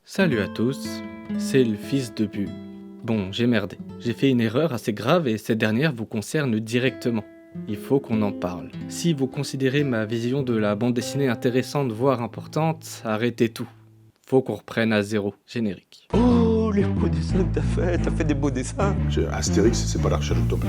Salut à tous, c'est le fils de Bulle. Bon, j'ai merdé. J'ai fait une erreur assez grave et cette dernière vous concerne directement. Il faut qu'on en parle. Si vous considérez ma vision de la bande dessinée intéressante voire importante, arrêtez tout. Faut qu'on reprenne à zéro. Générique. Oh, les beaux dessins que t'as fait des beaux dessins. Astérix, c'est pas l'archer de Tobin.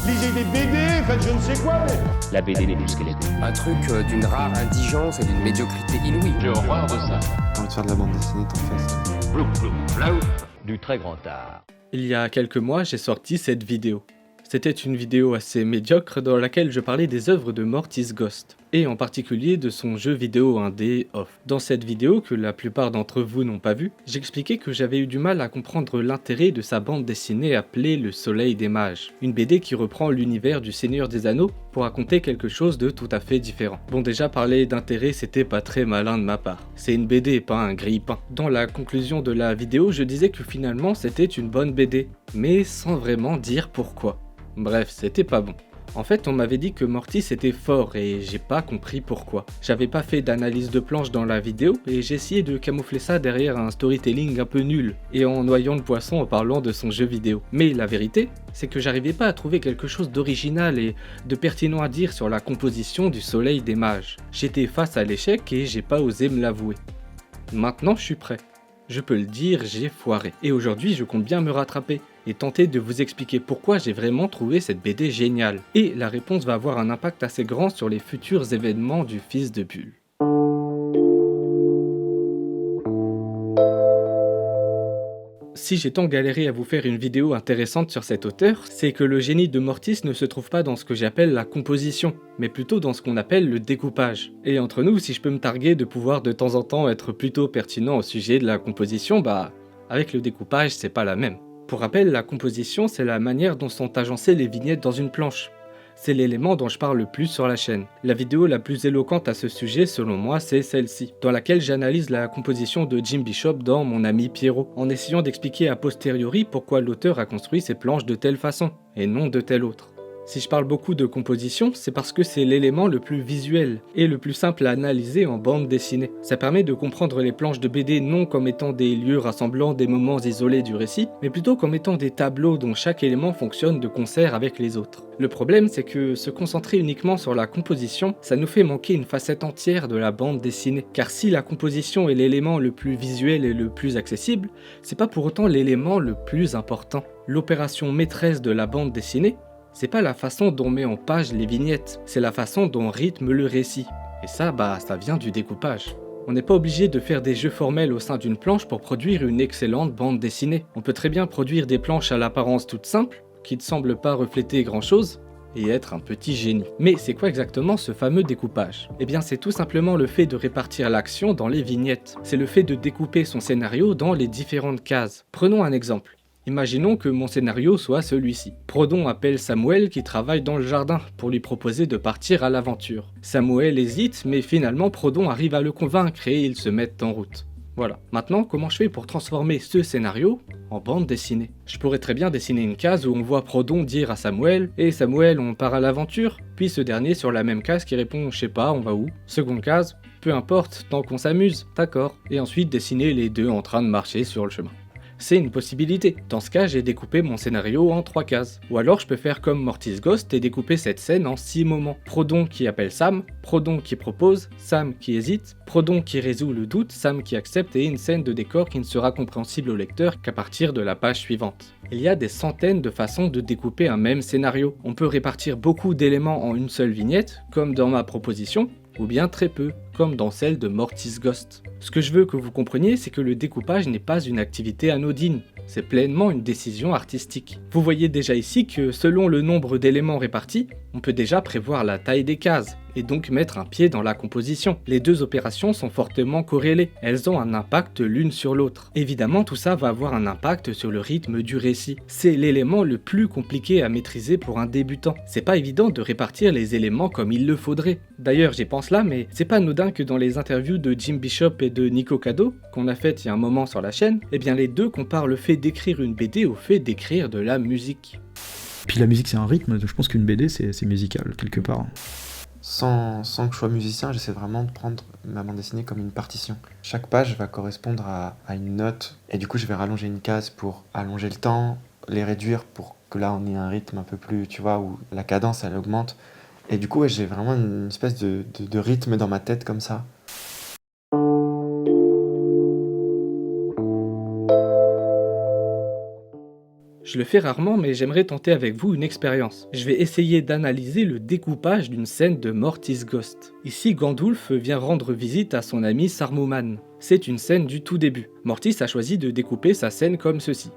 Lisez des BD, faites je ne sais quoi, mais... La BD n'est plus ce qu'elle était. Un truc d'une rare indigence et d'une médiocrité inouïe. J'ai horreur de ça. T'as envie de faire de la bande dessinée, t'en fais ça. Plouf, plouf, plouf, du très grand art. Il y a quelques mois, j'ai sorti cette vidéo. C'était une vidéo assez médiocre dans laquelle je parlais des œuvres de Mortis Ghost, et en particulier de son jeu vidéo indé Off. Dans cette vidéo, que la plupart d'entre vous n'ont pas vue, j'expliquais que j'avais eu du mal à comprendre l'intérêt de sa bande dessinée appelée Le Soleil des Mages, une BD qui reprend l'univers du Seigneur des Anneaux pour raconter quelque chose de tout à fait différent. Bon, déjà parler d'intérêt, c'était pas très malin de ma part. C'est une BD, pas un grille-pain. Dans la conclusion de la vidéo, je disais que finalement c'était une bonne BD, mais sans vraiment dire pourquoi. Bref, c'était pas bon. En fait, on m'avait dit que Mortis était fort et j'ai pas compris pourquoi. J'avais pas fait d'analyse de planche dans la vidéo et j'ai essayé de camoufler ça derrière un storytelling un peu nul et en noyant le poisson en parlant de son jeu vidéo. Mais la vérité, c'est que j'arrivais pas à trouver quelque chose d'original et de pertinent à dire sur la composition du Soleil des Mages. J'étais face à l'échec et j'ai pas osé me l'avouer. Maintenant, je suis prêt. Je peux le dire, j'ai foiré. Et aujourd'hui, je compte bien me rattraper et tenter de vous expliquer pourquoi j'ai vraiment trouvé cette BD géniale. Et la réponse va avoir un impact assez grand sur les futurs événements du Fils de Bulle. Si j'ai tant galéré à vous faire une vidéo intéressante sur cet auteur, c'est que le génie de Mortis ne se trouve pas dans ce que j'appelle la composition, mais plutôt dans ce qu'on appelle le découpage. Et entre nous, si je peux me targuer de pouvoir de temps en temps être plutôt pertinent au sujet de la composition, avec le découpage, c'est pas la même. Pour rappel, la composition, c'est la manière dont sont agencées les vignettes dans une planche. C'est l'élément dont je parle le plus sur la chaîne. La vidéo la plus éloquente à ce sujet, selon moi, c'est celle-ci, dans laquelle j'analyse la composition de Jim Bishop dans Mon ami Pierrot, en essayant d'expliquer a posteriori pourquoi l'auteur a construit ses planches de telle façon, et non de telle autre. Si je parle beaucoup de composition, c'est parce que c'est l'élément le plus visuel et le plus simple à analyser en bande dessinée. Ça permet de comprendre les planches de BD non comme étant des lieux rassemblant des moments isolés du récit, mais plutôt comme étant des tableaux dont chaque élément fonctionne de concert avec les autres. Le problème, c'est que se concentrer uniquement sur la composition, ça nous fait manquer une facette entière de la bande dessinée. Car si la composition est l'élément le plus visuel et le plus accessible, c'est pas pour autant l'élément le plus important. L'opération maîtresse de la bande dessinée, c'est pas la façon dont on met en page les vignettes, c'est la façon dont on rythme le récit. Et ça vient du découpage. On n'est pas obligé de faire des jeux formels au sein d'une planche pour produire une excellente bande dessinée. On peut très bien produire des planches à l'apparence toute simple, qui ne semblent pas refléter grand chose, et être un petit génie. Mais c'est quoi exactement ce fameux découpage ? Eh bien c'est tout simplement le fait de répartir l'action dans les vignettes. C'est le fait de découper son scénario dans les différentes cases. Prenons un exemple. Imaginons que mon scénario soit celui-ci. Prodon appelle Samuel qui travaille dans le jardin pour lui proposer de partir à l'aventure. Samuel hésite, mais finalement Prodon arrive à le convaincre et ils se mettent en route. Voilà. Maintenant, comment je fais pour transformer ce scénario en bande dessinée ? Je pourrais très bien dessiner une case où on voit Prodon dire à Samuel « Et Samuel, on part à l'aventure ?» Puis ce dernier sur la même case qui répond « Je sais pas, on va où ?» Seconde case « Peu importe, tant qu'on s'amuse, d'accord. » Et ensuite dessiner les deux en train de marcher sur le chemin. C'est une possibilité. Dans ce cas, j'ai découpé mon scénario en 3 cases. Ou alors je peux faire comme Mortis Ghost et découper cette scène en 6 moments. Prodon qui appelle Sam, Prodon qui propose, Sam qui hésite, Prodon qui résout le doute, Sam qui accepte et une scène de décor qui ne sera compréhensible au lecteur qu'à partir de la page suivante. Il y a des centaines de façons de découper un même scénario. On peut répartir beaucoup d'éléments en une seule vignette, comme dans ma proposition, ou bien très peu, comme dans celle de Mortis Ghost. Ce que je veux que vous compreniez, c'est que le découpage n'est pas une activité anodine, c'est pleinement une décision artistique. Vous voyez déjà ici que selon le nombre d'éléments répartis, on peut déjà prévoir la taille des cases, et donc mettre un pied dans la composition. Les deux opérations sont fortement corrélées, elles ont un impact l'une sur l'autre. Évidemment, tout ça va avoir un impact sur le rythme du récit. C'est l'élément le plus compliqué à maîtriser pour un débutant. C'est pas évident de répartir les éléments comme il le faudrait. D'ailleurs, j'y pense là, mais c'est pas anodin que dans les interviews de Jim Bishop et de Nico Cado, qu'on a faites il y a un moment sur la chaîne, eh bien les deux comparent le fait d'écrire une BD au fait d'écrire de la musique. Puis la musique c'est un rythme, je pense qu'une BD c'est musical quelque part. sans que je sois musicien, j'essaie vraiment de prendre ma bande dessinée comme une partition. Chaque page va correspondre à une note, et du coup je vais rallonger une case pour allonger le temps, les réduire pour que là on ait un rythme un peu plus, tu vois, où la cadence elle augmente. Et du coup, ouais, j'ai vraiment une espèce de rythme dans ma tête comme ça. Je le fais rarement, mais j'aimerais tenter avec vous une expérience. Je vais essayer d'analyser le découpage d'une scène de Mortis Ghost. Ici, Gandulf vient rendre visite à son ami Saruman. C'est une scène du tout début. Mortis a choisi de découper sa scène comme ceci.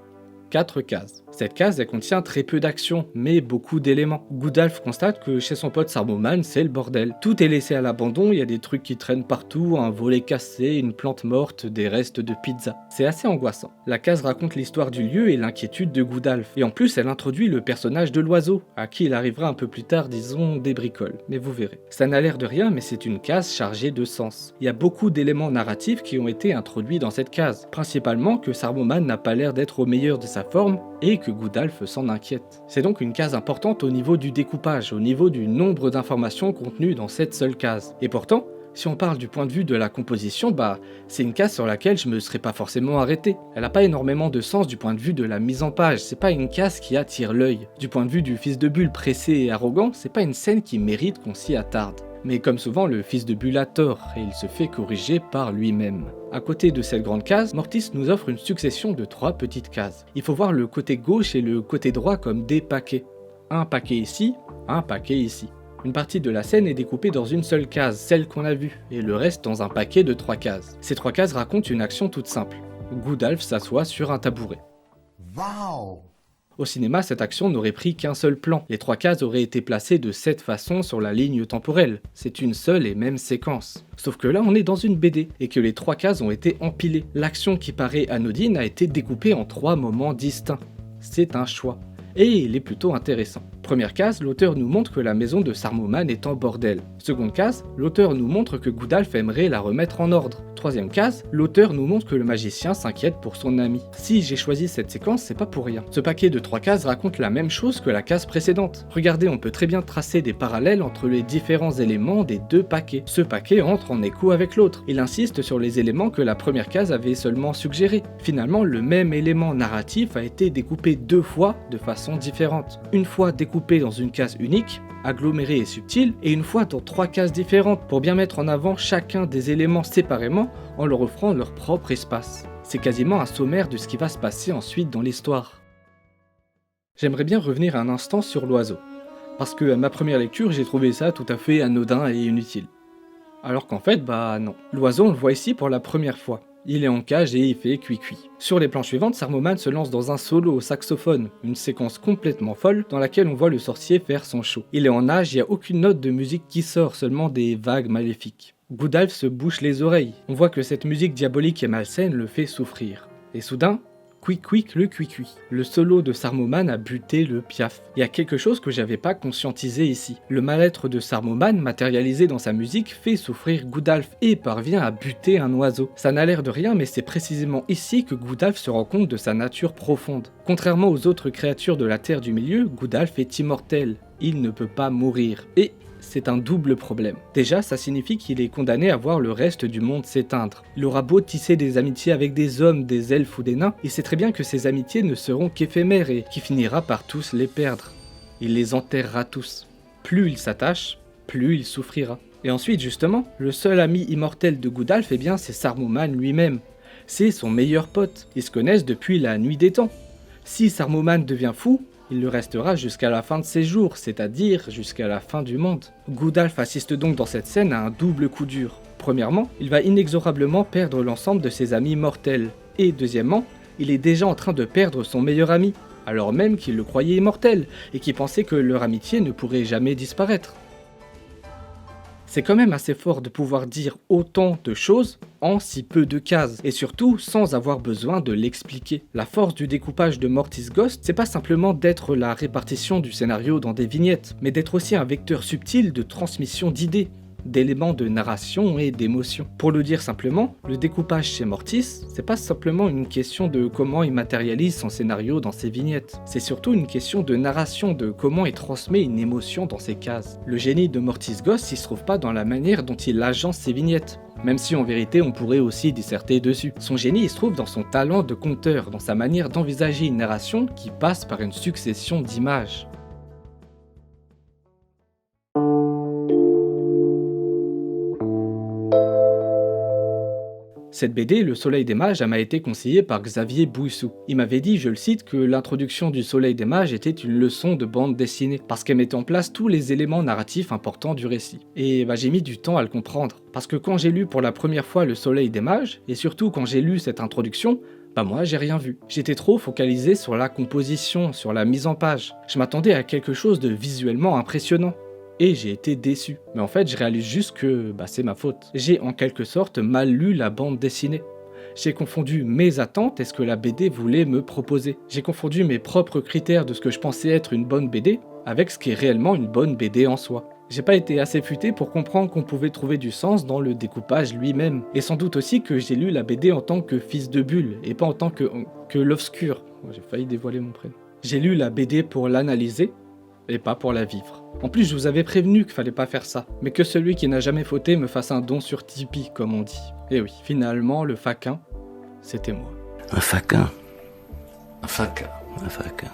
4 cases. Cette case, elle contient très peu d'action, mais beaucoup d'éléments. Gudalf constate que chez son pote Saruman, c'est le bordel. Tout est laissé à l'abandon, il y a des trucs qui traînent partout, un volet cassé, une plante morte, des restes de pizza. C'est assez angoissant. La case raconte l'histoire du lieu et l'inquiétude de Gudalf. Et en plus, elle introduit le personnage de l'oiseau, à qui il arrivera un peu plus tard, disons, des bricoles. Mais vous verrez. Ça n'a l'air de rien, mais c'est une case chargée de sens. Il y a beaucoup d'éléments narratifs qui ont été introduits dans cette case. Principalement que Saruman n'a pas l'air d'être au meilleur de sa forme, et que Gudalf s'en inquiète. C'est donc une case importante au niveau du découpage, au niveau du nombre d'informations contenues dans cette seule case. Et pourtant, si on parle du point de vue de la composition, c'est une case sur laquelle je me serais pas forcément arrêté. Elle a pas énormément de sens du point de vue de la mise en page, c'est pas une case qui attire l'œil. Du point de vue du fils de Bulle pressé et arrogant, c'est pas une scène qui mérite qu'on s'y attarde. Mais comme souvent, le fils de Bulle a tort, et il se fait corriger par lui-même. À côté de cette grande case, Mortis nous offre une succession de 3 petites cases. Il faut voir le côté gauche et le côté droit comme des paquets. Un paquet ici, un paquet ici. Une partie de la scène est découpée dans une seule case, celle qu'on a vue, et le reste dans un paquet de 3 cases. Ces 3 cases racontent une action toute simple. Gudalf s'assoit sur un tabouret. Waouh! Au cinéma, cette action n'aurait pris qu'un seul plan. Les 3 cases auraient été placées de cette façon sur la ligne temporelle. C'est une seule et même séquence. Sauf que là, on est dans une BD, et que les 3 cases ont été empilées. L'action qui paraît anodine a été découpée en 3 moments distincts. C'est un choix. Et il est plutôt intéressant. Première case, l'auteur nous montre que la maison de Saruman est en bordel. Seconde case, l'auteur nous montre que Gudalf aimerait la remettre en ordre. Troisième case, l'auteur nous montre que le magicien s'inquiète pour son ami. Si j'ai choisi cette séquence, c'est pas pour rien. Ce paquet de 3 cases raconte la même chose que la case précédente. Regardez, on peut très bien tracer des parallèles entre les différents éléments des 2 paquets. Ce paquet entre en écho avec l'autre. Il insiste sur les éléments que la première case avait seulement suggérés. Finalement, le même élément narratif a été découpé 2 fois de façon différente. Une fois découpé dans une case unique, agglomérée et subtile, et une fois dans 3 cases différentes pour bien mettre en avant chacun des éléments séparément en leur offrant leur propre espace. C'est quasiment un sommaire de ce qui va se passer ensuite dans l'histoire. J'aimerais bien revenir un instant sur l'oiseau, parce que à ma première lecture j'ai trouvé ça tout à fait anodin et inutile. Alors qu'en fait, non. L'oiseau on le voit ici pour la première fois. Il est en cage et il fait cuit-cuit. Sur les planches suivantes, Saruman se lance dans un solo au saxophone, une séquence complètement folle dans laquelle on voit le sorcier faire son show. Il est en nage, il n'y a aucune note de musique qui sort, seulement des vagues maléfiques. Gudalf se bouche les oreilles. On voit que cette musique diabolique et malsaine le fait souffrir. Et soudain, quick le cuicui. Le solo de Saruman a buté le piaf. Il y a quelque chose que j'avais pas conscientisé ici. Le mal-être de Saruman, matérialisé dans sa musique, fait souffrir Gudalf et parvient à buter un oiseau. Ça n'a l'air de rien, mais c'est précisément ici que Gudalf se rend compte de sa nature profonde. Contrairement aux autres créatures de la Terre du Milieu, Gudalf est immortel. Il ne peut pas mourir. Et c'est un double problème. Déjà, ça signifie qu'il est condamné à voir le reste du monde s'éteindre. Il aura beau tisser des amitiés avec des hommes, des elfes ou des nains, il sait très bien que ces amitiés ne seront qu'éphémères et qu'il finira par tous les perdre. Il les enterrera tous. Plus il s'attache, plus il souffrira. Et ensuite, justement, le seul ami immortel de Gudalf, c'est Saruman lui-même. C'est son meilleur pote. Ils se connaissent depuis la nuit des temps. Si Saruman devient fou, il le restera jusqu'à la fin de ses jours, c'est-à-dire jusqu'à la fin du monde. Gudalf assiste donc dans cette scène à un double coup dur. Premièrement, il va inexorablement perdre l'ensemble de ses amis mortels. Et deuxièmement, il est déjà en train de perdre son meilleur ami, alors même qu'il le croyait immortel, et qu'il pensait que leur amitié ne pourrait jamais disparaître. C'est quand même assez fort de pouvoir dire autant de choses en si peu de cases, et surtout sans avoir besoin de l'expliquer. La force du découpage de Mortis Ghost, c'est pas simplement d'être la répartition du scénario dans des vignettes, mais d'être aussi un vecteur subtil de transmission d'idées. d'éléments de narration et d'émotion. Pour le dire simplement, le découpage chez Mortis, c'est pas simplement une question de comment il matérialise son scénario dans ses vignettes, c'est surtout une question de narration, de comment il transmet une émotion dans ses cases. Le génie de Mortis Ghost, il se trouve pas dans la manière dont il agence ses vignettes, même si en vérité on pourrait aussi disserter dessus. Son génie il se trouve dans son talent de conteur, dans sa manière d'envisager une narration qui passe par une succession d'images. Cette BD, Le Soleil des Mages, elle m'a été conseillée par Xavier Bouissou. Il m'avait dit, je le cite, que l'introduction du Soleil des Mages était une leçon de bande dessinée, parce qu'elle mettait en place tous les éléments narratifs importants du récit. Et j'ai mis du temps à le comprendre, parce que quand j'ai lu pour la première fois Le Soleil des Mages, et surtout quand j'ai lu cette introduction, moi j'ai rien vu. J'étais trop focalisé sur la composition, sur la mise en page. Je m'attendais à quelque chose de visuellement impressionnant. Et j'ai été déçu. Mais en fait, je réalise juste que c'est ma faute. J'ai en quelque sorte mal lu la bande dessinée. J'ai confondu mes attentes et ce que la BD voulait me proposer. J'ai confondu mes propres critères de ce que je pensais être une bonne BD avec ce qui est réellement une bonne BD en soi. J'ai pas été assez futé pour comprendre qu'on pouvait trouver du sens dans le découpage lui-même. Et sans doute aussi que j'ai lu la BD en tant que fils de Bulle et pas en tant que l'obscur. J'ai failli dévoiler mon prénom. J'ai lu la BD pour l'analyser et pas pour la vivre. En plus, je vous avais prévenu qu'il fallait pas faire ça, mais que celui qui n'a jamais fauté me fasse un don sur Tipeee, comme on dit. Et oui, finalement, le faquin, c'était moi. Un faquin. Un faquin. Un faquin.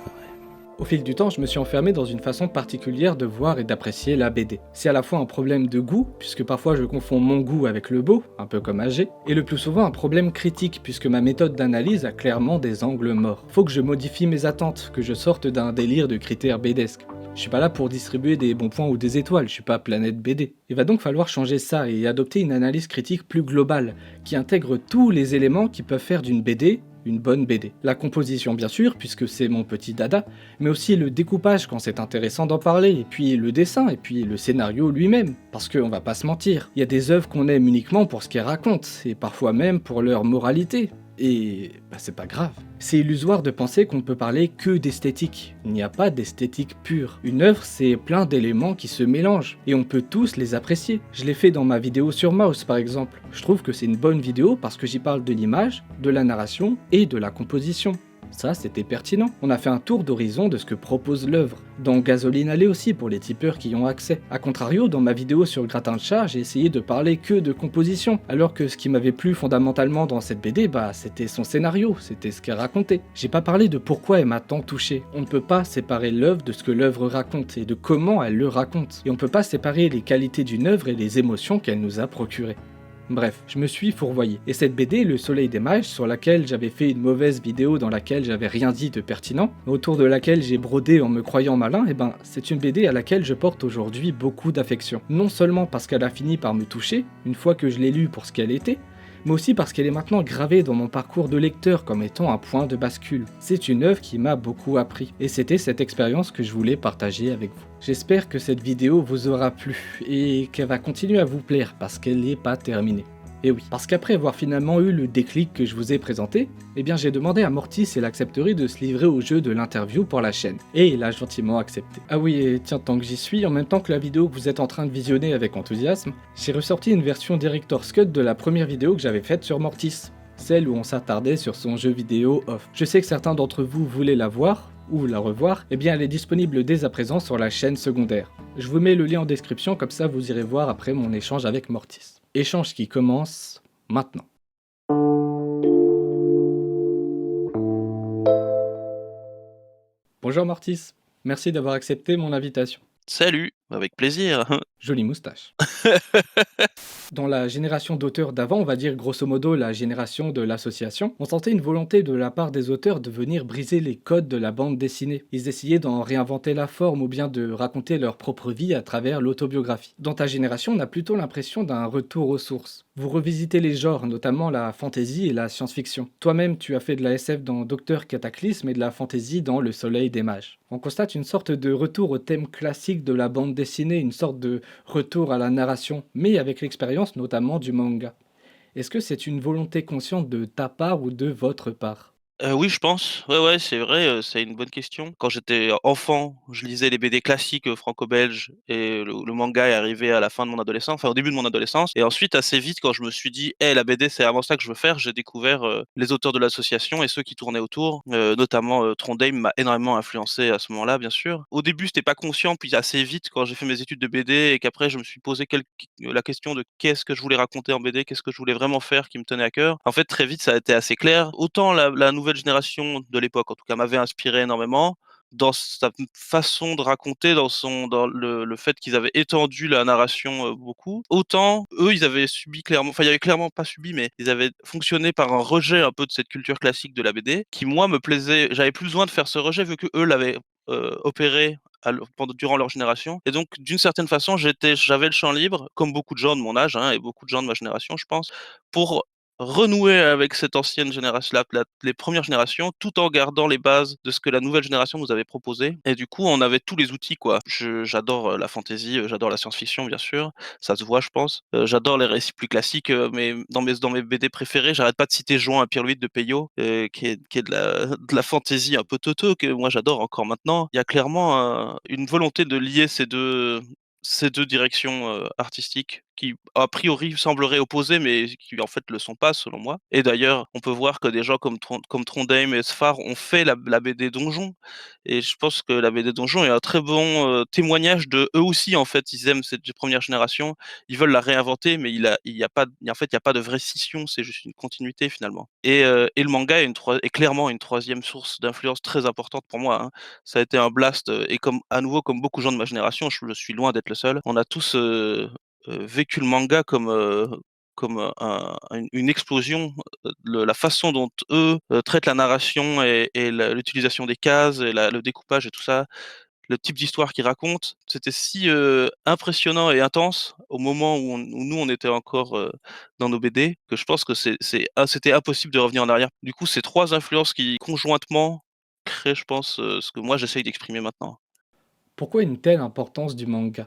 Au fil du temps, je me suis enfermé dans une façon particulière de voir et d'apprécier la BD. C'est à la fois un problème de goût, puisque parfois je confonds mon goût avec le beau, un peu comme AG, et le plus souvent un problème critique, puisque ma méthode d'analyse a clairement des angles morts. Faut que je modifie mes attentes, que je sorte d'un délire de critères BDesques. Je suis pas là pour distribuer des bons points ou des étoiles, je suis pas Planète BD. Il va donc falloir changer ça et adopter une analyse critique plus globale, qui intègre tous les éléments qui peuvent faire d'une BD une bonne BD. La composition bien sûr, puisque c'est mon petit dada, mais aussi le découpage quand c'est intéressant d'en parler, et puis le dessin, et puis le scénario lui-même. Parce qu'on va pas se mentir, il y a des œuvres qu'on aime uniquement pour ce qu'elles racontent, et parfois même pour leur moralité. Et c'est pas grave. C'est illusoire de penser qu'on ne peut parler que d'esthétique. Il n'y a pas d'esthétique pure. Une œuvre, c'est plein d'éléments qui se mélangent, et on peut tous les apprécier. Je l'ai fait dans ma vidéo sur Mouse par exemple. Je trouve que c'est une bonne vidéo parce que j'y parle de l'image, de la narration et de la composition. Ça, c'était pertinent. On a fait un tour d'horizon de ce que propose l'œuvre. Dans Gasoline Alley aussi, pour les tipeurs qui y ont accès. A contrario, dans ma vidéo sur le gratin de chat, j'ai essayé de parler que de composition, alors que ce qui m'avait plu fondamentalement dans cette BD, c'était son scénario, c'était ce qu'elle racontait. J'ai pas parlé de pourquoi elle m'a tant touché. On ne peut pas séparer l'œuvre de ce que l'œuvre raconte, et de comment elle le raconte. Et on peut pas séparer les qualités d'une œuvre et les émotions qu'elle nous a procurées. Bref, je me suis fourvoyé. Et cette BD, Le Soleil des Mages, sur laquelle j'avais fait une mauvaise vidéo dans laquelle j'avais rien dit de pertinent, autour de laquelle j'ai brodé en me croyant malin, c'est une BD à laquelle je porte aujourd'hui beaucoup d'affection. Non seulement parce qu'elle a fini par me toucher, une fois que je l'ai lue pour ce qu'elle était, mais aussi parce qu'elle est maintenant gravée dans mon parcours de lecteur comme étant un point de bascule. C'est une œuvre qui m'a beaucoup appris, et c'était cette expérience que je voulais partager avec vous. J'espère que cette vidéo vous aura plu, et qu'elle va continuer à vous plaire, parce qu'elle n'est pas terminée. Et oui, parce qu'après avoir finalement eu le déclic que je vous ai présenté, j'ai demandé à Mortis s'il accepterait de se livrer au jeu de l'interview pour la chaîne. Et il a gentiment accepté. Ah oui, et tiens, tant que j'y suis, en même temps que la vidéo que vous êtes en train de visionner avec enthousiasme, j'ai ressorti une version Director's Cut de la première vidéo que j'avais faite sur Mortis. Celle où on s'attardait sur son jeu vidéo off. Je sais que certains d'entre vous voulaient la voir, ou la revoir, elle est disponible dès à présent sur la chaîne secondaire. Je vous mets le lien en description, comme ça vous irez voir après mon échange avec Mortis. Échange qui commence maintenant. Bonjour Mortis, merci d'avoir accepté mon invitation. Salut, avec plaisir. Jolie moustache. Dans la génération d'auteurs d'avant, on va dire grosso modo la génération de l'association, on sentait une volonté de la part des auteurs de venir briser les codes de la bande dessinée. Ils essayaient d'en réinventer la forme ou bien de raconter leur propre vie à travers l'autobiographie. Dans ta génération, on a plutôt l'impression d'un retour aux sources. Vous revisitez les genres, notamment la fantasy et la science-fiction. Toi-même, tu as fait de la SF dans Docteur Cataclysme et de la fantasy dans Le Soleil des Mages. On constate une sorte de retour au thème classique de la bande dessinée, une sorte de retour à la narration, mais avec l'expérience notamment du manga. Est-ce que c'est une volonté consciente de ta part ou de votre part ? Oui, je pense. Ouais, ouais, c'est vrai, c'est une bonne question. Quand j'étais enfant, je lisais les BD classiques, franco-belges et le manga est arrivé à la fin de mon adolescence, enfin au début de mon adolescence et ensuite assez vite quand je me suis dit: «Hey, la BD, c'est vraiment ça que je veux faire», j'ai découvert, les auteurs de l'association et ceux qui tournaient autour, notamment, Trondheim m'a énormément influencé à ce moment-là, bien sûr. Au début, c'était pas conscient, puis assez vite quand j'ai fait mes études de BD et qu'après je me suis posé la question de qu'est-ce que je voulais raconter en BD, qu'est-ce que je voulais vraiment faire qui me tenait à cœur. En fait, très vite, ça a été assez clair. Autant la nouvelle génération de l'époque, en tout cas, m'avait inspiré énormément dans sa façon de raconter, dans le fait qu'ils avaient étendu la narration, beaucoup. Autant eux, ils avaient subi clairement enfin, ils avaient clairement pas subi, mais ils avaient fonctionné par un rejet un peu de cette culture classique de la BD qui, moi, me plaisait. J'avais plus besoin de faire ce rejet vu qu'eux l'avaient, opéré durant leur génération et donc d'une certaine façon, j'avais le champ libre, comme beaucoup de gens de mon âge, hein, et beaucoup de gens de ma génération, je pense, pour renouer avec cette ancienne génération, les premières générations, tout en gardant les bases de ce que la nouvelle génération nous avait proposé et du coup, on avait tous les outils, quoi. J'adore, la fantasy, j'adore la science-fiction, bien sûr, ça se voit, je pense. J'adore les récits plus classiques, mais dans mes BD préférés, j'arrête pas de citer Juin à Pierre-Louis de Peyo, qui est de la fantasy un peu teuteux que moi j'adore encore maintenant. Il y a clairement, une volonté de lier ces deux directions, artistiques qui, a priori, sembleraient opposées, mais qui, en fait, le sont pas, selon moi. Et d'ailleurs, on peut voir que des gens comme Trondheim et Sfar ont fait la BD Donjon et je pense que la BD Donjon est un très bon, témoignage de eux aussi, en fait, ils aiment cette première génération. Ils veulent la réinventer, mais il y a pas en fait, il y a pas de vraie scission, c'est juste une continuité, finalement. Et le manga est clairement une troisième source d'influence très importante pour moi, hein. Ça a été un blast, et comme à nouveau, comme beaucoup de gens de ma génération, je suis loin d'être le seul. On a tous, vécu le manga comme une explosion, la façon dont eux, traitent la narration et l'utilisation des cases et le découpage et tout ça, le type d'histoire qu'ils racontent, c'était si, impressionnant et intense au moment où nous on était encore, dans nos BD, que je pense que c'était impossible de revenir en arrière. Du coup, c'est 3 influences qui conjointement créent, je pense, ce que moi j'essaye d'exprimer maintenant. Pourquoi une telle importance du manga?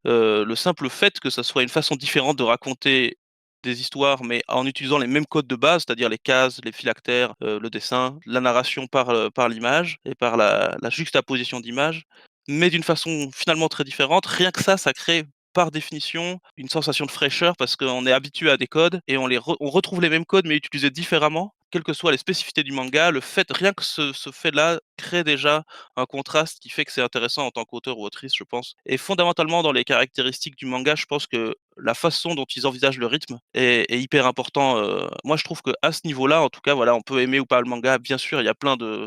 Le simple fait que ça soit une façon différente de raconter des histoires, mais en utilisant les mêmes codes de base, c'est-à-dire les cases, les phylactères, le dessin, la narration par l'image et par la juxtaposition d'images, mais d'une façon finalement très différente. Rien que ça crée par définition une sensation de fraîcheur parce qu'on est habitué à des codes et on retrouve les mêmes codes mais utilisés différemment, quelles que soient les spécificités du manga. Rien que ce fait-là crée déjà un contraste qui fait que c'est intéressant en tant qu'auteur ou autrice, je pense. Et fondamentalement, dans les caractéristiques du manga, je pense que la façon dont ils envisagent le rythme est hyper important. Moi, je trouve qu'à ce niveau-là, en tout cas, voilà, on peut aimer ou pas le manga. Bien sûr, il y a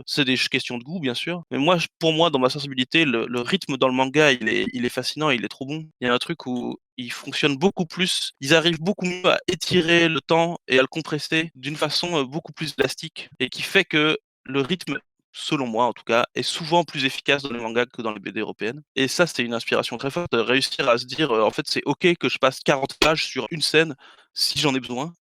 c'est des questions de goût, bien sûr. Mais moi, pour moi, dans ma sensibilité, le rythme dans le manga, il est fascinant, il est trop bon. Il y a un truc où ils fonctionnent beaucoup plus, ils arrivent beaucoup mieux à étirer le temps et à le compresser d'une façon beaucoup plus élastique et qui fait que le rythme, selon moi en tout cas, est souvent plus efficace dans les mangas que dans les BD européennes. Et ça, c'est une inspiration très forte de réussir à se dire, en fait, c'est OK que je passe 40 pages sur une scène si j'en ai besoin.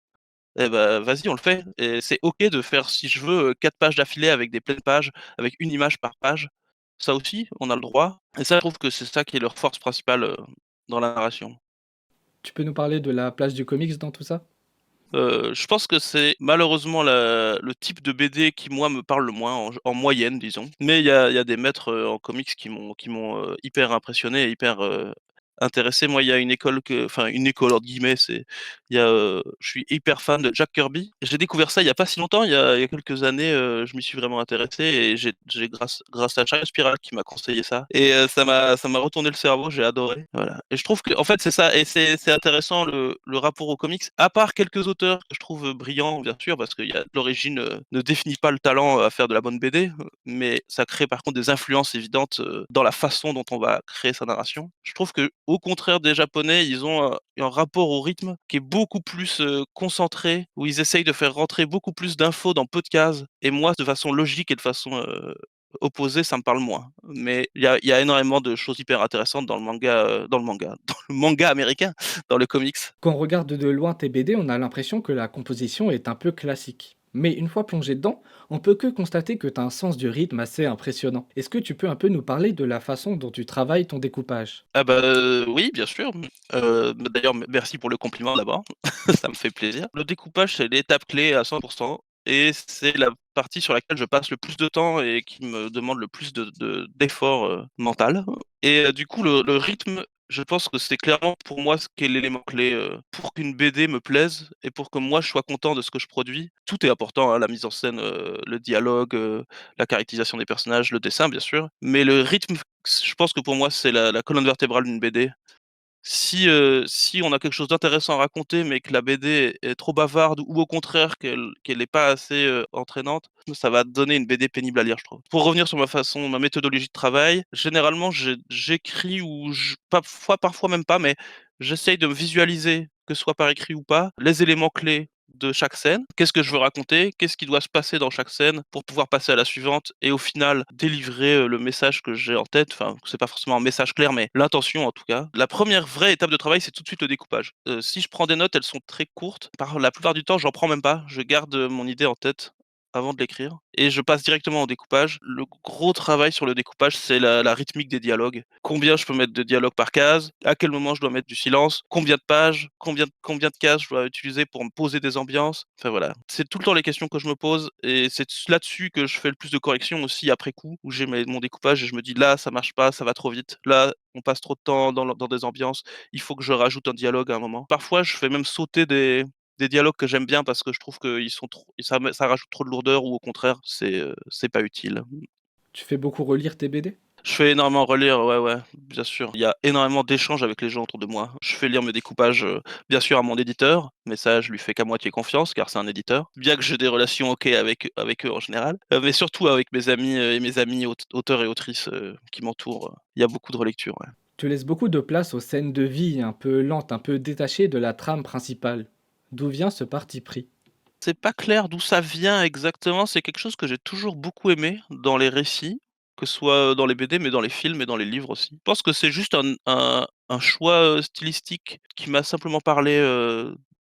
Eh ben vas-y, on le fait. Et c'est OK de faire, si je veux, 4 pages d'affilée avec des pleines pages, avec une image par page. Ça aussi, on a le droit. Et ça, je trouve que c'est ça qui est leur force principale, dans la narration. Tu peux nous parler de la place du comics dans tout ça? Je pense que c'est malheureusement le type de BD qui, moi, me parle le moins en moyenne, disons. Mais il y a des maîtres, en comics qui m'ont, hyper impressionné et hyper, intéressé. Moi, il y a une école «une école» entre guillemets, je suis hyper fan de Jack Kirby. J'ai découvert ça il y a pas si longtemps, il y a quelques années, je m'y suis vraiment intéressé et j'ai grâce à Charles Spiral qui m'a conseillé ça et ça m'a retourné le cerveau, j'ai adoré, voilà et je trouve qu'en fait, c'est ça et c'est intéressant le rapport aux comics, à part quelques auteurs que je trouve, brillants, bien sûr, parce qu'il y a l'origine, ne définit pas le talent à faire de la bonne BD, mais ça crée par contre des influences évidentes, dans la façon dont on va créer sa narration. Je trouve que au contraire des Japonais, ils ont un rapport au rythme qui est beaucoup plus, concentré, où ils essayent de faire rentrer beaucoup plus d'infos dans peu de cases et moi, de façon logique et de façon, opposée, ça me parle moins. Mais il y a énormément de choses hyper intéressantes dans le manga américain, dans le comics. Quand on regarde de loin tes BD, on a l'impression que la composition est un peu classique. Mais une fois plongé dedans, on peut que constater que tu as un sens du rythme assez impressionnant. Est-ce que tu peux un peu nous parler de la façon dont tu travailles ton découpage? Ah bah, oui, bien sûr, d'ailleurs merci pour le compliment d'abord, ça me fait plaisir. Le découpage, c'est l'étape clé à 100. et c'est la partie sur laquelle je passe le plus de temps et qui me demande le plus d'effort, mental et du coup le rythme, je pense que c'est clairement pour moi ce qui est l'élément clé, pour qu'une BD me plaise et pour que moi je sois content de ce que je produis. Tout est important, hein, la mise en scène, le dialogue, la caractérisation des personnages, le dessin bien sûr, mais le rythme, je pense que pour moi c'est la colonne vertébrale d'une BD. Si on a quelque chose d'intéressant à raconter, mais que la BD est trop bavarde ou au contraire qu'elle est pas assez, entraînante, ça va donner une BD pénible à lire, je trouve. Pour revenir sur ma méthodologie de travail, généralement j'écris ou je parfois même pas, mais j'essaye de me visualiser, que ce soit par écrit ou pas, les éléments clés de chaque scène. Qu'est-ce que je veux raconter? Qu'est-ce qui doit se passer dans chaque scène pour pouvoir passer à la suivante et au final délivrer, le message que j'ai en tête. Enfin, c'est pas forcément un message clair, mais l'intention en tout cas. La première vraie étape de travail, c'est tout de suite le découpage. Si je prends des notes, elles sont très courtes. Par la plupart du temps, j'en prends même pas. Je garde, mon idée en tête avant de l'écrire et je passe directement au découpage. Le gros travail sur le découpage, c'est la rythmique des dialogues. Combien je peux mettre de dialogues par case? À quel moment je dois mettre du silence? Combien de pages? Combien de cases je dois utiliser pour me poser des ambiances? Enfin voilà, c'est tout le temps les questions que je me pose et c'est là-dessus que je fais le plus de corrections aussi après coup, où j'ai mon découpage et je me dis: «Là, ça marche pas, ça va trop vite. Là, on passe trop de temps dans des ambiances, il faut que je rajoute un dialogue à un moment». Parfois, je fais même sauter des dialogues que j'aime bien parce que je trouve qu'ils sont trop ça rajoute trop de lourdeur ou au contraire, c'est pas utile. Tu fais beaucoup relire tes BD? Je fais énormément relire, ouais, ouais, bien sûr. Il y a énormément d'échanges avec les gens autour de moi. Je fais lire mes découpages, bien sûr à mon éditeur, mais ça, je lui fais qu'à moitié confiance car c'est un éditeur. Bien que j'ai des relations OK avec eux en général, mais surtout avec mes amis, et mes amis auteurs et autrices, qui m'entourent, il y a beaucoup de relectures, ouais. Tu laisses beaucoup de place aux scènes de vie un peu lentes, un peu détachées de la trame principale. D'où vient ce parti pris? C'est pas clair d'où ça vient exactement, c'est quelque chose que j'ai toujours beaucoup aimé dans les récits, que ce soit, dans les BD, mais dans les films et dans les livres aussi. Je pense que c'est juste un choix, stylistique qui m'a simplement parlé,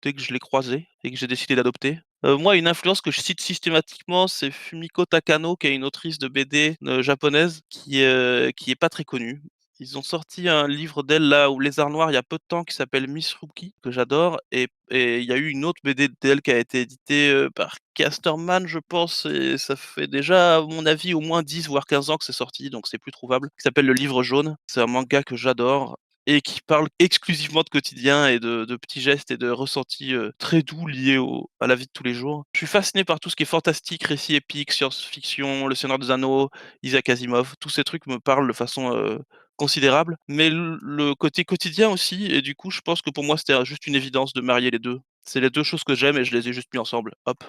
dès que je l'ai croisé et que j'ai décidé d'adopter. Moi, une influence que je cite systématiquement, c'est Fumiko Takano, qui est une autrice de BD, japonaise qui est pas très connue. Ils ont sorti un livre d'elle là, au Lézard Noir, il y a peu de temps, qui s'appelle Miss Rookie, que j'adore et il y a eu une autre BD d'elle qui a été éditée, par Casterman, je pense et ça fait déjà, à mon avis, au moins 10 voire 15 ans que c'est sorti, donc c'est plus trouvable, qui s'appelle Le Livre Jaune. C'est un manga que j'adore et qui parle exclusivement de quotidien et de petits gestes et de ressentis, très doux liés à la vie de tous les jours. Je suis fasciné par tout ce qui est fantastique, récit épique, science-fiction, Le Seigneur des Anneaux, Isaac Asimov. Tous ces trucs me parlent de façon, considérable, mais le côté quotidien aussi et du coup, je pense que pour moi, c'était, juste une évidence de marier les 2. C'est les 2 choses que j'aime et je les ai juste mis ensemble, hop.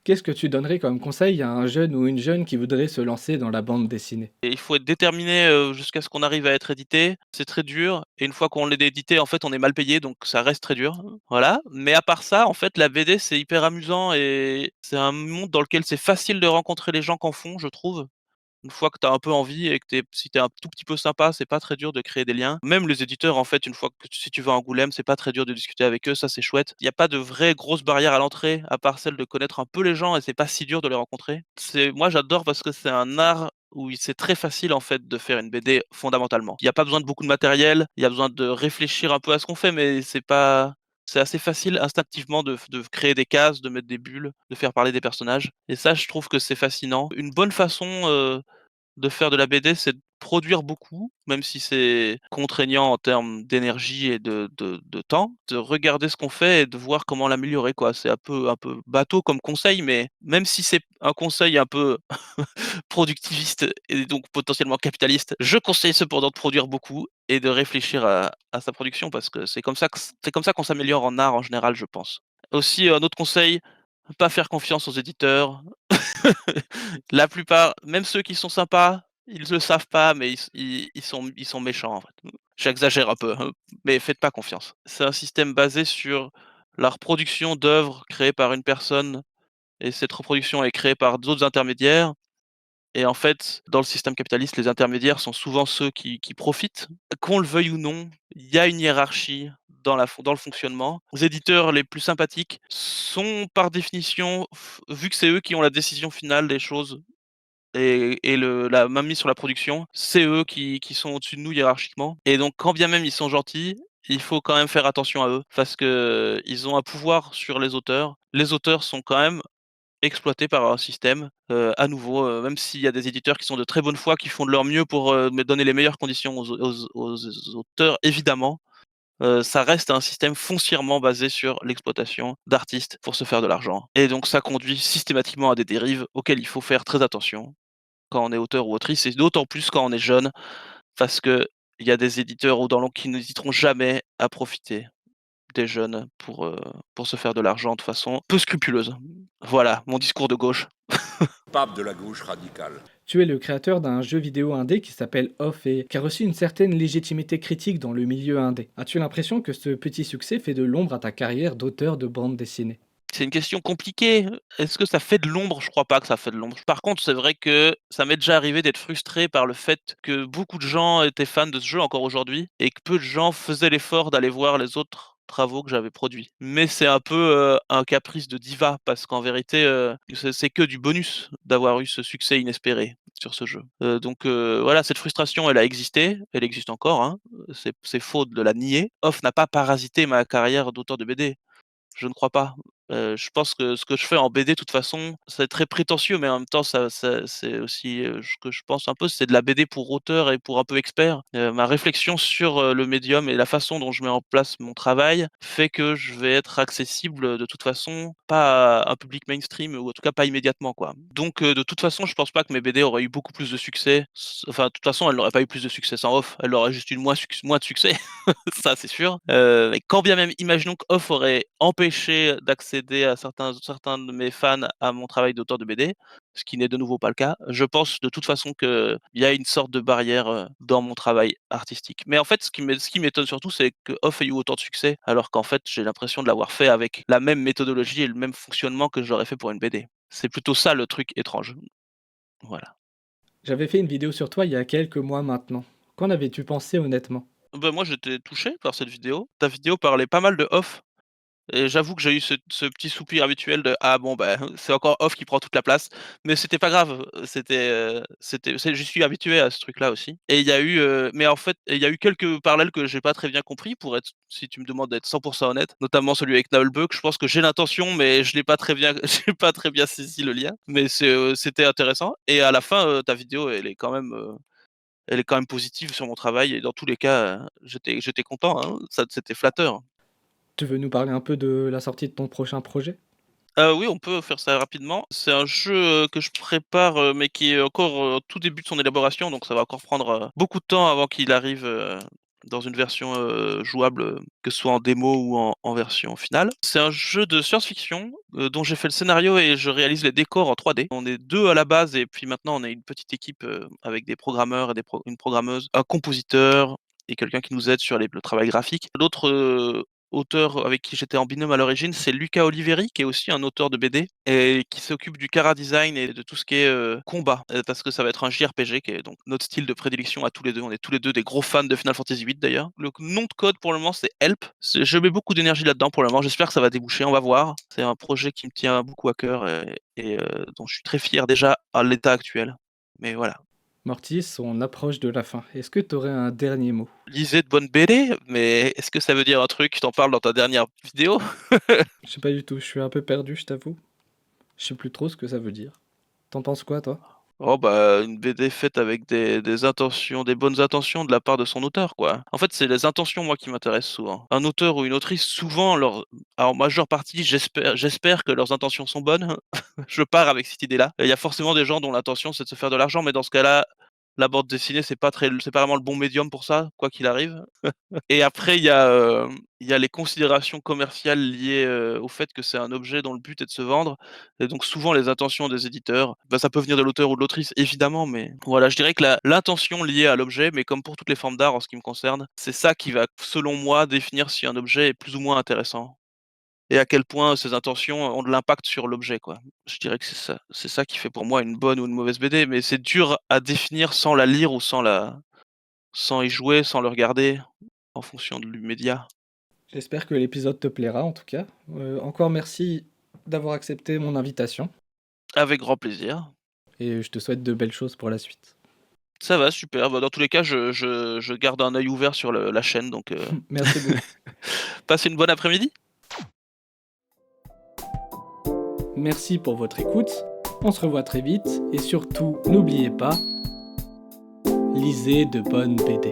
Qu'est-ce que tu donnerais comme conseil à un jeune ou une jeune qui voudrait se lancer dans la bande dessinée? Et il faut être déterminé, jusqu'à ce qu'on arrive à être édité. C'est très dur et une fois qu'on l'est édité, en fait, on est mal payé donc ça reste très dur, voilà. Mais à part ça, en fait, la BD, c'est hyper amusant et c'est un monde dans lequel c'est facile de rencontrer les gens qu'en font, je trouve. Une fois que tu as un peu envie et que si tu es un tout petit peu sympa, c'est pas très dur de créer des liens. Même les éditeurs, en fait, une fois que si tu vas à Angoulême, c'est pas très dur de discuter avec eux, ça c'est chouette. Il y a pas de vraie grosse barrière à l'entrée, à part celle de connaître un peu les gens et c'est pas si dur de les rencontrer. Moi j'adore parce que c'est un art où c'est très facile en fait de faire une BD fondamentalement. Il y a pas besoin de beaucoup de matériel, il y a besoin de réfléchir un peu à ce qu'on fait, mais c'est assez facile instinctivement de créer des cases, de mettre des bulles, de faire parler des personnages et ça je trouve que c'est fascinant. Une bonne façon, de faire de la BD, c'est de produire beaucoup, même si c'est contraignant en termes d'énergie et de temps, de regarder ce qu'on fait et de voir comment l'améliorer, quoi. C'est un peu bateau comme conseil, mais même si c'est un conseil un peu productiviste et donc potentiellement capitaliste, je conseille cependant de produire beaucoup et de réfléchir à sa production parce que c'est comme ça qu'on s'améliore en art en général, je pense. Aussi, un autre conseil, pas faire confiance aux éditeurs. La plupart, même ceux qui sont sympas, ils le savent pas, mais ils sont méchants, en fait. J'exagère un peu, hein, mais faites pas confiance. C'est un système basé sur la reproduction d'œuvres créées par une personne et cette reproduction est créée par d'autres intermédiaires et en fait, dans le système capitaliste, les intermédiaires sont souvent ceux qui profitent. Qu'on le veuille ou non, il y a une hiérarchie dans le fonctionnement. Les éditeurs les plus sympathiques sont par définition, vu que c'est eux qui ont la décision finale des choses et la mainmise sur la production, c'est eux qui sont au-dessus de nous hiérarchiquement et donc quand bien même ils sont gentils, il faut quand même faire attention à eux parce qu'ils ont un pouvoir sur les auteurs. Les auteurs sont quand même exploité par un système. À nouveau, même s'il y a des éditeurs qui sont de très bonne foi, qui font de leur mieux pour, me donner les meilleures conditions aux auteurs, évidemment, ça reste un système foncièrement basé sur l'exploitation d'artistes pour se faire de l'argent et donc ça conduit systématiquement à des dérives auxquelles il faut faire très attention quand on est auteur ou autrice et d'autant plus quand on est jeune parce qu'il y a des éditeurs ou dans l'ombre qui n'hésiteront jamais à profiter des jeunes pour se faire de l'argent de façon peu scrupuleuse. Voilà, mon discours de gauche. Pape de la gauche radicale. Tu es le créateur d'un jeu vidéo indé qui s'appelle Off et qui a reçu une certaine légitimité critique dans le milieu indé. As-tu l'impression que ce petit succès fait de l'ombre à ta carrière d'auteur de bande dessinée? C'est une question compliquée. Est-ce que ça fait de l'ombre? Je crois pas que ça fait de l'ombre. Par contre, c'est vrai que ça m'est déjà arrivé d'être frustré par le fait que beaucoup de gens étaient fans de ce jeu encore aujourd'hui et que peu de gens faisaient l'effort d'aller voir les autres travaux que j'avais produits. Mais c'est un peu, un caprice de diva parce qu'en vérité, c'est que du bonus d'avoir eu ce succès inespéré sur ce jeu. Voilà, cette frustration, elle a existé, elle existe encore, hein, c'est faux de la nier. Off n'a pas parasité ma carrière d'auteur de BD. Je ne crois pas. Je pense que ce que je fais en BD, de toute façon, c'est très prétentieux, mais en même temps, ça c'est aussi, ce que je pense un peu, c'est de la BD pour auteurs et pour un peu experts. Ma réflexion sur, le médium et la façon dont je mets en place mon travail fait que je vais être accessible, de toute façon, pas à un public mainstream ou en tout cas pas immédiatement, quoi. Donc de toute façon, je pense pas que mes BD auraient eu beaucoup plus de succès enfin, de toute façon, elles n'auraient pas eu plus de succès sans Off. Elles auraient juste eu moins de succès. Ça c'est sûr. Et quand bien même, imaginons que Off aurait empêché d'accéder à certains de mes fans à mon travail d'auteur de BD, ce qui n'est de nouveau pas le cas. Je pense de toute façon qu'il y a une sorte de barrière, dans mon travail artistique. Mais en fait, ce qui m'étonne surtout, c'est que Off ait eu autant de succès, alors qu'en fait, j'ai l'impression de l'avoir fait avec la même méthodologie et le même fonctionnement que j'aurais fait pour une BD. C'est plutôt ça le truc étrange. Voilà. J'avais fait une vidéo sur toi il y a quelques mois maintenant. Qu'en avais-tu pensé honnêtement? Bah, moi, j'étais touché par cette vidéo. Ta vidéo parlait pas mal de Off. Et j'avoue que j'ai eu ce petit soupir habituel de: «Ah bon, bah, c'est encore Off qui prend toute la place». Mais c'était pas grave, j'y suis habitué à ce truc-là aussi. Et il y a eu, mais en fait, il y a eu quelques parallèles que j'ai pas très bien compris pour être si tu me demandes d'être 100 honnête, notamment celui avec Nullbuck. Je pense que j'ai l'intention, mais je l'ai pas très bien j'ai pas très bien saisi le lien. Mais c'était intéressant et à la fin, ta vidéo, elle est quand même positive sur mon travail et dans tous les cas, j'étais content, hein, ça c'était flatteur. Tu veux nous parler un peu de la sortie de ton prochain projet? Oui, on peut faire ça rapidement. C'est un jeu, que je prépare, mais qui est encore, au tout début de son élaboration, donc ça va encore prendre, beaucoup de temps avant qu'il arrive, dans une version, jouable, que ce soit en démo ou en version finale. C'est un jeu de science-fiction, dont j'ai fait le scénario et je réalise les décors en 3D. On est 2 à la base et puis maintenant on est une petite équipe, avec des programmeurs et une programmeuse, un compositeur et quelqu'un qui nous aide sur le travail graphique. L'autre, auteur avec qui j'étais en binôme à l'origine, c'est Luca Oliveri, qui est aussi un auteur de BD et qui s'occupe du chara-design et de tout ce qui est, combat, parce que ça va être un JRPG qui est donc notre style de prédilection à tous les 2. On est tous les 2 des gros fans de Final Fantasy VIII d'ailleurs. Le nom de code pour le moment, c'est Help. Je mets beaucoup d'énergie là-dedans pour le moment. J'espère que ça va déboucher, on va voir. C'est un projet qui me tient beaucoup à cœur et dont je suis très fier déjà à l'état actuel. Mais voilà. Mortis, on approche de la fin. Est-ce que tu aurais un dernier mot? Lisez de bonnes BD, mais est-ce que ça veut dire un truc? Tu en parles dans ta dernière vidéo? Je sais pas du tout, je suis un peu perdu, je t'avoue. Je sais plus trop ce que ça veut dire. T'en penses quoi, toi? Oh bah, une BD faite avec des intentions, des bonnes intentions de la part de son auteur, quoi. En fait, c'est les intentions, moi, qui m'intéressent souvent. Un auteur ou une autrice, souvent, en majeure partie, j'espère que leurs intentions sont bonnes. Je pars avec cette idée-là. Il y a forcément des gens dont l'intention, c'est de se faire de l'argent, mais dans ce cas-là, la bande dessinée, c'est pas vraiment le bon médium pour ça, quoi qu'il arrive. Et après, il y a les considérations commerciales liées, au fait que c'est un objet dont le but est de se vendre et donc souvent les intentions des éditeurs, bah, ça peut venir de l'auteur ou de l'autrice évidemment, mais voilà, je dirais que la l'intention liée à l'objet, mais comme pour toutes les formes d'art en ce qui me concerne, c'est ça qui va, selon moi, définir si un objet est plus ou moins intéressant et à quel point ces intentions ont de l'impact sur l'objet, quoi. Je dirais que c'est ça qui fait pour moi une bonne ou une mauvaise BD, mais c'est dur à définir sans la lire ou sans y jouer, sans le regarder. En fonction du média. J'espère que l'épisode te plaira en tout cas. Encore merci d'avoir accepté mon invitation Avec grand plaisir. et je te souhaite de belles choses pour la suite. Ça va, super. Bah, dans tous les cas, je garde un œil ouvert sur la chaîne, donc Merci beaucoup. passez une bonne après-midi. Merci pour votre écoute, on se revoit très vite, et surtout, n'oubliez pas, lisez de bonnes BD.